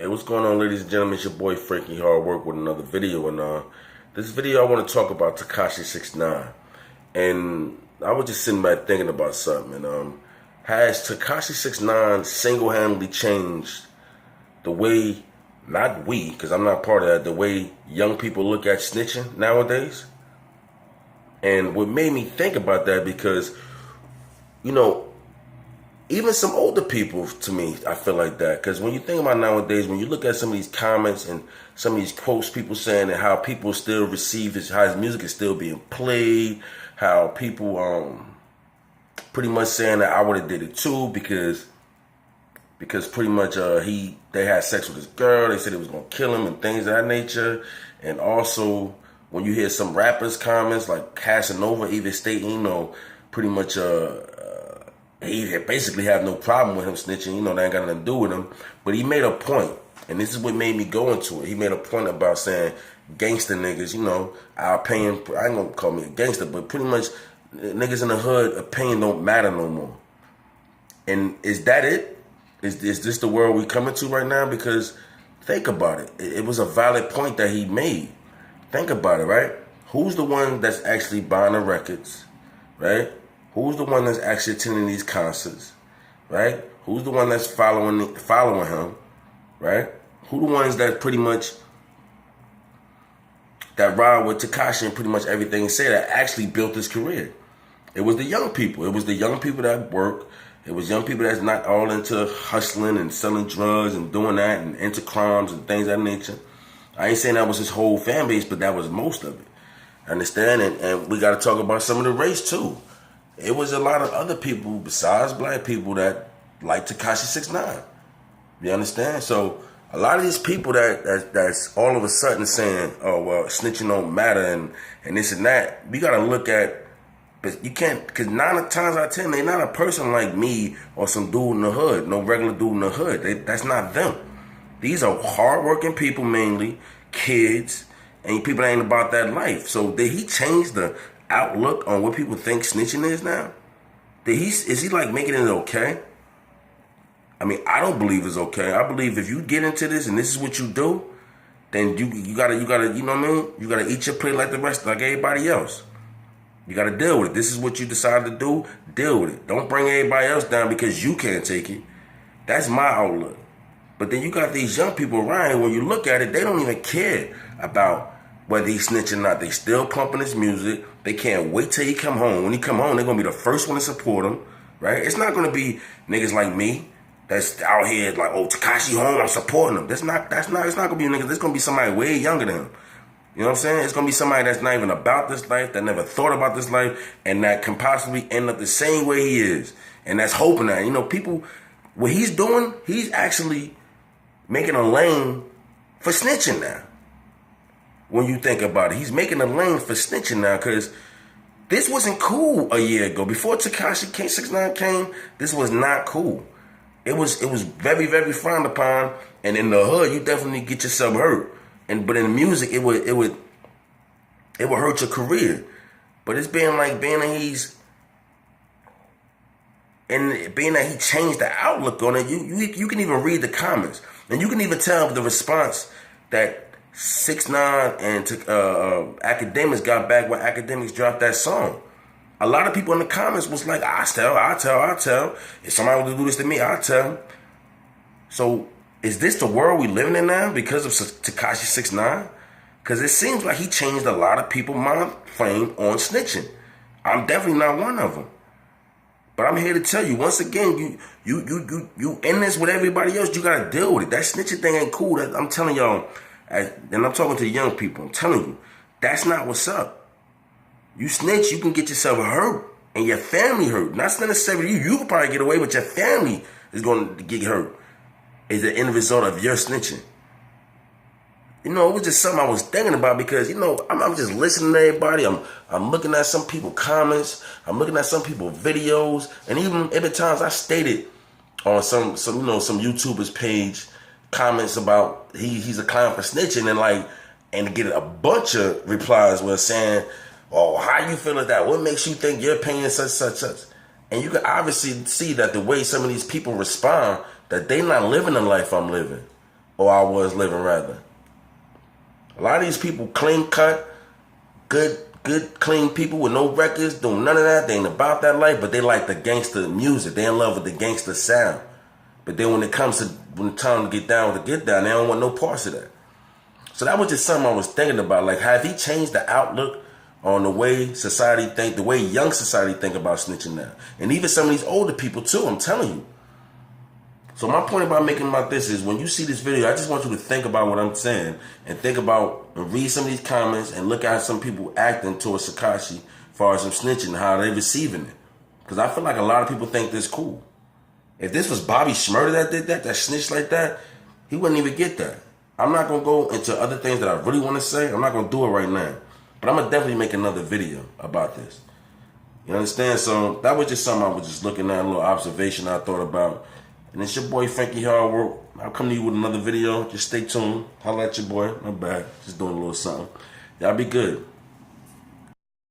Hey, what's going on, ladies and gentlemen? It's your boy Frankiehardworkshow with another video. And this video I want to talk about TAKASHI69. And I was just sitting back thinking about something. And has TAKASHI69 single-handedly changed the way, not we, because I'm not part of that, the way young people look at snitching nowadays? And what made me think about that, because, you know, even some older people, to me, I feel like that. Because when you think about nowadays, when you look at some of these comments and some of these quotes, people saying that how people still receive his, how his music is still being played, how people pretty much saying that I would have did it too because pretty much they had sex with this girl, they said it was gonna kill him and things of that nature. And also when you hear some rappers comments like Casanova even stating, you know, pretty much he basically have no problem with him snitching, you know, that ain't got nothing to do with him. But he made a point, and this is what made me go into it. He made a point about saying gangster niggas, you know, our opinion, I ain't gonna call me a gangster, but pretty much niggas in the hood, opinion don't matter no more. And is that it? Is this the world we coming to right now? Because think about it. It was a valid point that he made. Think about it, right? Who's the one that's actually buying the records, right? Who's the one that's actually attending these concerts, right? Who's the one that's following him, right? Who the ones that pretty much that ride with Tekashi and pretty much everything he said that actually built his career? It was the young people. It was the young people that work. It was young people that's not all into hustling and selling drugs and doing that and into crimes and things of that nature. I ain't saying that was his whole fan base, but that was most of it. Understand? And we got to talk about some of the race too. It was a lot of other people besides black people that like TAKASHI69. You understand? So a lot of these people that's all of a sudden saying, oh, well, snitching don't matter and this and that, we got to look at, but you can't, because 9 times out of 10, they're not a person like me or some dude in the hood, no regular dude in the hood. That's not them. These are hardworking people mainly, kids, and people that ain't about that life. So did he change the outlook on what people think snitching is now? Is he like making it okay? I mean, I don't believe it's okay. I believe if you get into this and this is what you do, then you gotta, you know what I mean? You gotta eat your plate like the rest, like everybody else. You gotta deal with it. This is what you decide to do, deal with it. Don't bring everybody else down because you can't take it. That's my outlook. But then you got these young people around, when you look at it, they don't even care about whether he's snitching or not. They still pumping his music. They can't wait till he come home. When he come home, they're gonna be the first one to support him, right? It's not gonna be niggas like me that's out here like, oh, Tekashi home, I'm supporting him. It's not gonna be niggas. It's gonna be somebody way younger than him. You know what I'm saying? It's gonna be somebody that's not even about this life, that never thought about this life, and that can possibly end up the same way he is. And that's hoping that, you know, people, what he's doing, he's actually making a lane for snitching now. When you think about it, he's making a lane for snitching now, because this wasn't cool a year ago. Before TAKASHI69 came, this was not cool. It was very, very frowned upon, and in the hood, you definitely get yourself hurt. But in music, it would hurt your career. But it's being that he changed the outlook on it. You can even read the comments, and you can even tell the response that 6ix9ine and Academics got back when Academics dropped that song. A lot of people in the comments was like, I tell. If somebody would do this to me, I tell. So is this the world we living in now because of TAKASHI69? Because it seems like he changed a lot of people's mind frame on snitching. I'm definitely not one of them. But I'm here to tell you, once again, you in this with everybody else, you gotta deal with it. That snitching thing ain't cool. I'm telling y'all, and I'm talking to young people, I'm telling you, that's not what's up. You snitch, you can get yourself hurt and your family hurt. Not necessarily you. You could probably get away, but your family is going to get hurt. Is the end result of your snitching. You know, it was just something I was thinking about because, you know, I'm just listening to everybody. I'm looking at some people's comments. I'm looking at some people's videos. And even every times I stated on some YouTuber's page comments about he's a clown for snitching and get a bunch of replies where saying, oh, how you feel at that? What makes you think your opinion is such? And you can obviously see that the way some of these people respond, that they not living the life I'm living. or I was living, rather. A lot of these people clean cut, good, clean people with no records, doing none of that. They ain't about that life, but they like the gangster music. They in love with the gangster sound. But then when it comes to when the time to get down, they don't want no parts of that. So that was just something I was thinking about. Like, have he changed the outlook on the way society think, the way young society think about snitching now? And even some of these older people too, I'm telling you. So my point about making about this is, when you see this video, I just want you to think about what I'm saying, and think about and read some of these comments and look at how some people acting towards Tekashi as far as him snitching, how they receiving it. Because I feel like a lot of people think this cool. If this was Bobby Shmurda that did that snitched like that, he wouldn't even get that. I'm not going to go into other things that I really want to say. I'm not going to do it right now. But I'm going to definitely make another video about this. You understand? So that was just something I was just looking at, a little observation I thought about. And it's your boy, Frankiehardworkshow. I'll come to you with another video. Just stay tuned. Holla at your boy. Not bad. Just doing a little something. Y'all be good.